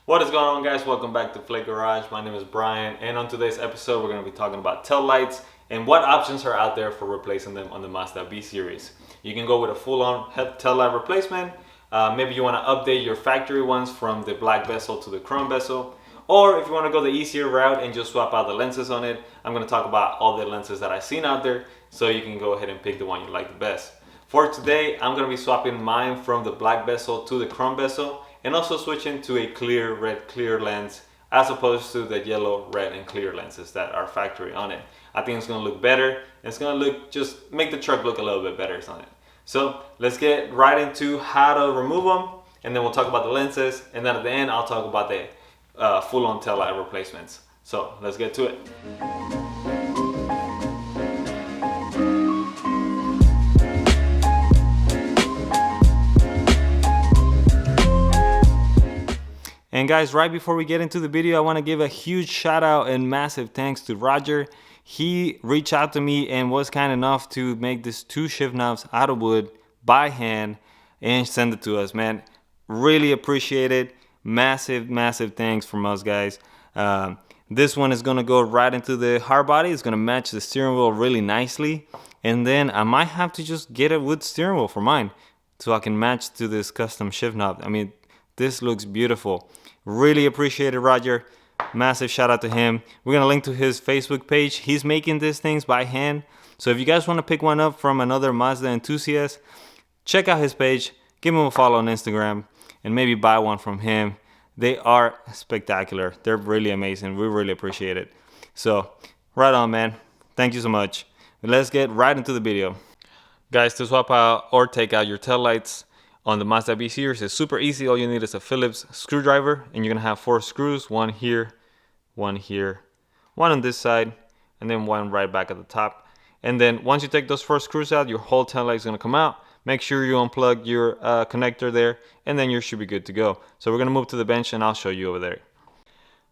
What is going on, guys? Welcome back to Flake Garage. My name is Brian, and on today's episode we're going to be talking about tail lights and what options are out there for replacing them on the Mazda B series. You can go with a full-on tail light replacement. Maybe you want to update your factory ones from the black bezel to the chrome bezel, or if you want to go the easier route and just swap out the lenses on it. I'm going to talk about all the lenses that I've seen out there, so you can go ahead and pick the one you like the best. For today, I'm going to be swapping mine from the black bezel to the chrome bezel, and also switching to a clear red clear lens as opposed to the yellow, red, and clear lenses that are factory on it. I think it's going to look better, and it's going to just make the truck look a little bit better on it. So let's get right into how to remove them, and then we'll talk about the lenses, and then at the end I'll talk about the full-on tail light replacements. So let's get to it. And guys, right before we get into the video, I want to give a huge shout out and massive thanks to Roger. He reached out to me and was kind enough to make this 2 shift knobs out of wood by hand and send it to us, man. Really appreciate it. Massive thanks from us, guys. This one is going to go right into the hard body. It's going to match the steering wheel really nicely. And then I might have to just get a wood steering wheel for mine so I can match to this custom shift knob. I mean, this looks beautiful. Really appreciate it, Roger. Massive shout out to him. We're going to link to his Facebook page. He's making these things by hand. So if you guys want to pick one up from another Mazda enthusiast, check out his page. Give him a follow on Instagram and maybe buy one from him. They are spectacular. They're really amazing. We really appreciate it. So right on, man. Thank you so much. Let's get right into the video. Guys, to swap out or take out your tail lights on the Mazda B series, it's super easy. All you need is a Phillips screwdriver, and you're gonna have 4 screws, one here, one on this side, and then one right back at the top. And then once you take those 4 screws out, your whole tail light is gonna come out. Make sure you unplug your connector there, and then you should be good to go. So we're gonna move to the bench and I'll show you over there.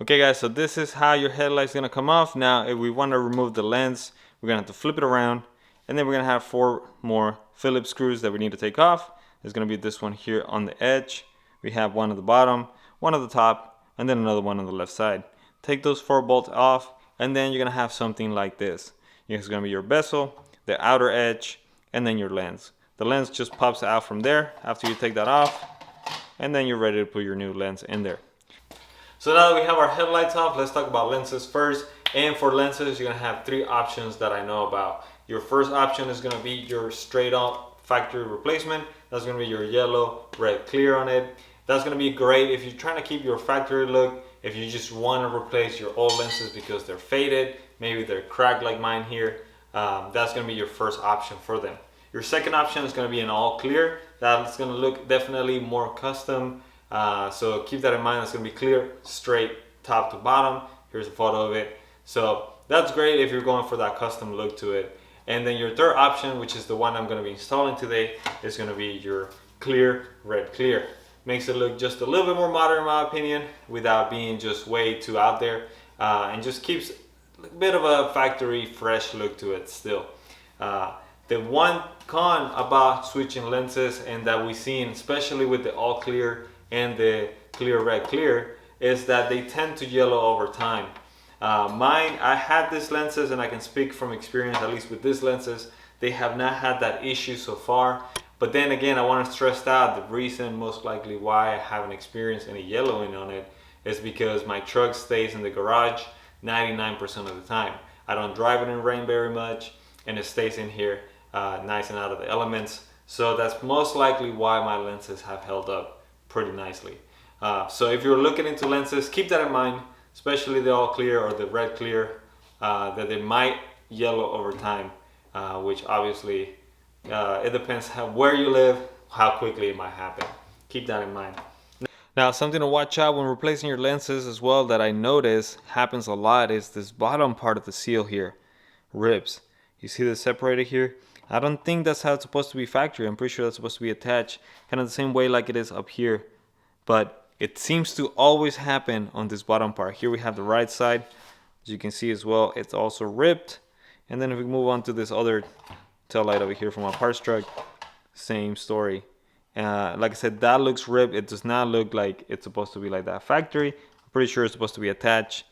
Okay guys, so this is how your headlight's gonna come off. Now if we wanna remove the lens, we're gonna have to flip it around, and then we're gonna have 4 more Phillips screws that we need to take off. There's going to be this one here on the edge. We have one at the bottom, one at the top, and then another one on the left side. Take those 4 bolts off, and then you're going to have something like this. It's going to be your bezel, the outer edge, and then your lens. The lens just pops out from there after you take that off, and then you're ready to put your new lens in there. So now that we have our headlights off, let's talk about lenses first. And for lenses, you're going to have 3 options that I know about. Your first option is going to be your straight up factory replacement. That's going to be your yellow, red, clear on it. That's going to be great if you're trying to keep your factory look. If you just want to replace your old lenses because they're faded, maybe they're cracked like mine here, that's going to be your first option for them. Your second option is going to be an all clear. That's going to look definitely more custom. So keep that in mind. It's going to be clear, straight, top to bottom. Here's a photo of it. So that's great if you're going for that custom look to it. And then your third option, which is the one I'm going to be installing today, is going to be your clear, red clear. Makes it look just a little bit more modern in my opinion, without being just way too out there, and just keeps a bit of a factory fresh look to it still. The one con about switching lenses, and that we've seen especially with the all clear and the clear, red clear, is that they tend to yellow over time. Mine, I had these lenses, and I can speak from experience, at least with these lenses, they have not had that issue so far. But then again, I want to stress out the reason most likely why I haven't experienced any yellowing on it is because my truck stays in the garage 99% of the time. I don't drive it in rain very much, and it stays in here nice and out of the elements. So that's most likely why my lenses have held up pretty nicely. So if you're looking into lenses, keep that in mind, especially the all clear or the red clear, that they might yellow over time, which obviously it depends where you live, how quickly it might happen. Keep that in mind. Now, something to watch out when replacing your lenses as well that I notice happens a lot is this bottom part of the seal here, ribs. You see this separated here? I don't think that's how it's supposed to be factory. I'm pretty sure that's supposed to be attached kind of the same way like it is up here, but it seems to always happen on this bottom part. Here we have the right side. As you can see as well, it's also ripped. And then if we move on to this other tail light over here from our parts truck, same story. Like I said, that looks ripped. It does not look like it's supposed to be like that factory. I'm pretty sure it's supposed to be attached.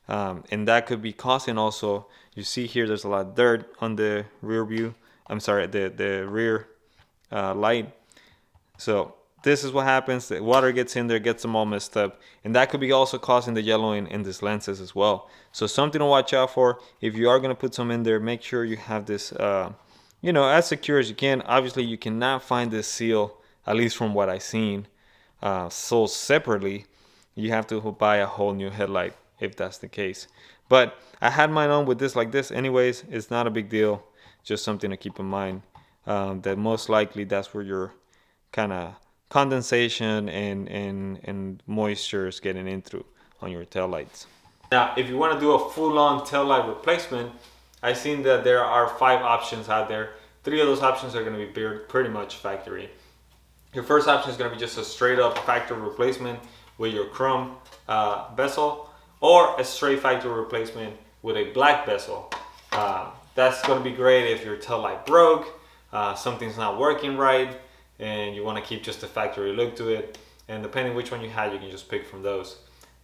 And that could be causing also, you see here there's a lot of dirt on the rear view. I'm sorry, the rear light. So this is what happens. The water gets in there, gets them all messed up. And that could be also causing the yellowing in these lenses as well. So something to watch out for. If you are going to put some in there, make sure you have this, as secure as you can. Obviously, you cannot find this seal, at least from what I've seen, sold separately. You have to buy a whole new headlight if that's the case. But I had mine on with this like this anyways. It's not a big deal. Just something to keep in mind. That most likely that's where your kind of condensation and moisture is getting in through on your tail lights. Now, if you want to do a full-on tail light replacement, I've seen that there are 5 options out there. 3 of those options are going to be pretty much factory. Your first option is going to be just a straight up factory replacement with your chrome bezel, or a straight factory replacement with a black bezel. That's going to be great if your tail light broke, something's not working right, and you want to keep just the factory look to it. And depending which one you have, you can just pick from those.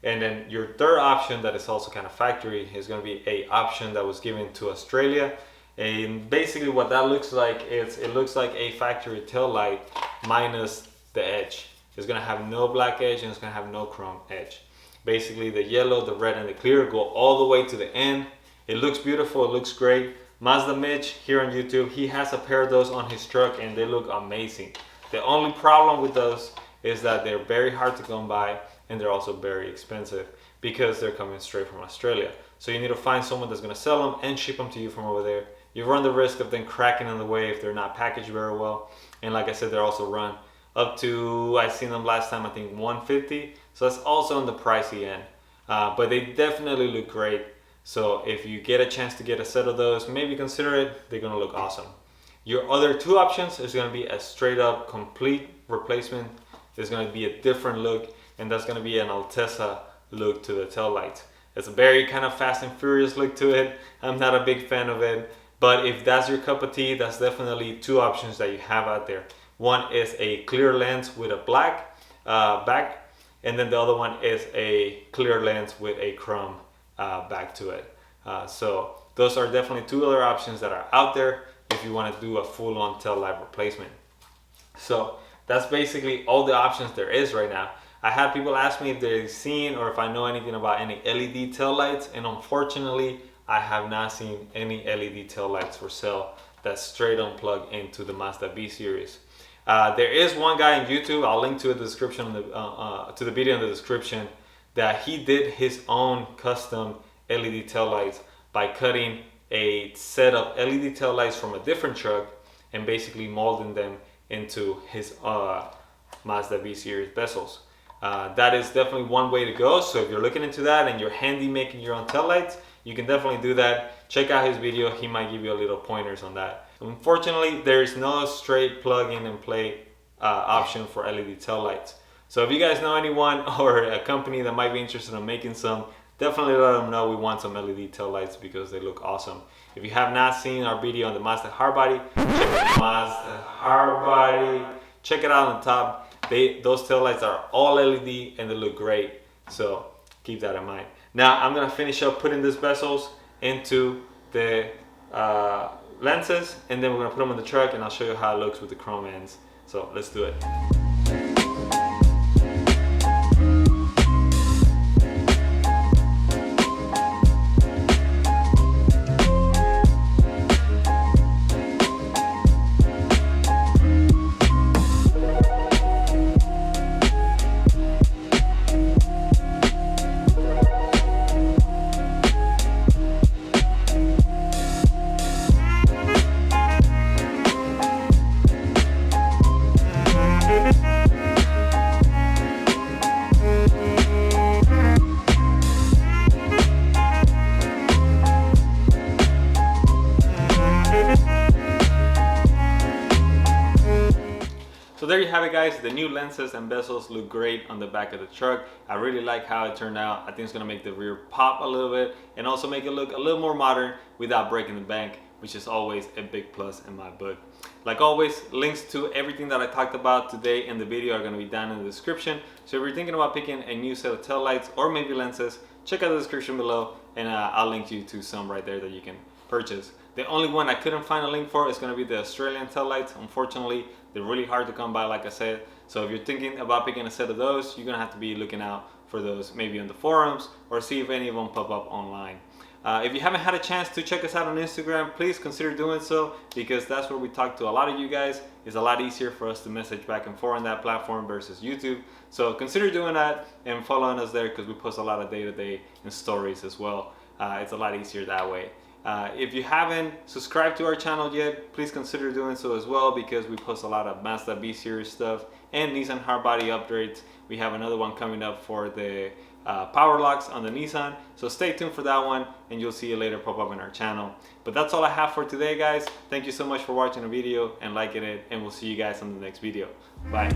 And then your third option that is also kind of factory is going to be a option that was given to Australia. And basically what that looks like is it looks like a factory tail light minus the edge. It's going to have no black edge and it's going to have no chrome edge. Basically the yellow, the red, and the clear go all the way to the end. It looks beautiful. It looks great. Mazda Mitch here on YouTube, he has a pair of those on his truck and they look amazing. The only problem with those is that they're very hard to come by and they're also very expensive because they're coming straight from Australia. So you need to find someone that's going to sell them and ship them to you from over there. You run the risk of them cracking on the way if they're not packaged very well. And like I said, they're also run up to, I seen them last time, I think 150. So that's also on the pricey end. But they definitely look great. So if you get a chance to get a set of those, maybe consider it. They're going to look awesome. Your other 2 options is going to be a straight up complete replacement. There's going to be a different look, and that's going to be an Alteza look to the tail lights. It's a very kind of Fast and Furious look to it. I'm not a big fan of it, but if that's your cup of tea, that's definitely 2 options that you have out there. One is a clear lens with a black back, and then the other one is a clear lens with a chrome back to it. So those are definitely 2 other options that are out there if you want to do a full-on tail light replacement. So that's basically all the options there is right now. I had people ask me if they've seen or if I know anything about any LED tail lights, and unfortunately I have not seen any LED tail lights for sale that's straight on plug into the Mazda B series. There is one guy on YouTube, I'll link to the description to the video in the description, that he did his own custom LED tail lights by cutting a set of LED tail lights from a different truck and basically molding them into his Mazda B series bezels. That is definitely one way to go. So if you're looking into that and you're handy making your own tail lights, you can definitely do that. Check out his video. He might give you a little pointers on that. Unfortunately, there is no straight plug in and play option for LED tail lights. So if you guys know anyone or a company that might be interested in making some, definitely let them know we want some LED tail lights because they look awesome. If you have not seen our video on the Mazda hardbody, check it out on the top. Those tail lights are all LED and they look great. So keep that in mind. Now I'm gonna finish up putting these bezels into the lenses, and then we're gonna put them in the truck and I'll show you how it looks with the chrome ends. So let's do it. So there you have it, guys. The new lenses and bezels look great on the back of the truck. I really like how it turned out. I think it's gonna make the rear pop a little bit and also make it look a little more modern without breaking the bank. which is always a big plus in my book. Like always, links to everything that I talked about today in the video are going to be down in the description. So if you're thinking about picking a new set of tail lights or maybe lenses, check out the description below, and I'll link you to some right there that you can purchase. The only one I couldn't find a link for is going to be the Australian tail lights. Unfortunately, they're really hard to come by, like I said. So if you're thinking about picking a set of those, you're going to have to be looking out for those maybe on the forums or see if any of them pop up online. If you haven't had a chance to check us out on Instagram, please consider doing so, because that's where we talk to a lot of you guys. It's a lot easier for us to message back and forth on that platform versus YouTube. So consider doing that and following us there, because we post a lot of day-to-day and stories as well. It's a lot easier that way. If you haven't subscribed to our channel yet, please consider doing so as well, because we post a lot of Mazda B series stuff and Nissan hardbody upgrades. We have another one coming up for the power locks on the Nissan, so stay tuned for that one and you'll see it later pop up in our channel. But that's all I have for today, guys. Thank you so much for watching the video and liking it, and we'll see you guys on the next video. Bye.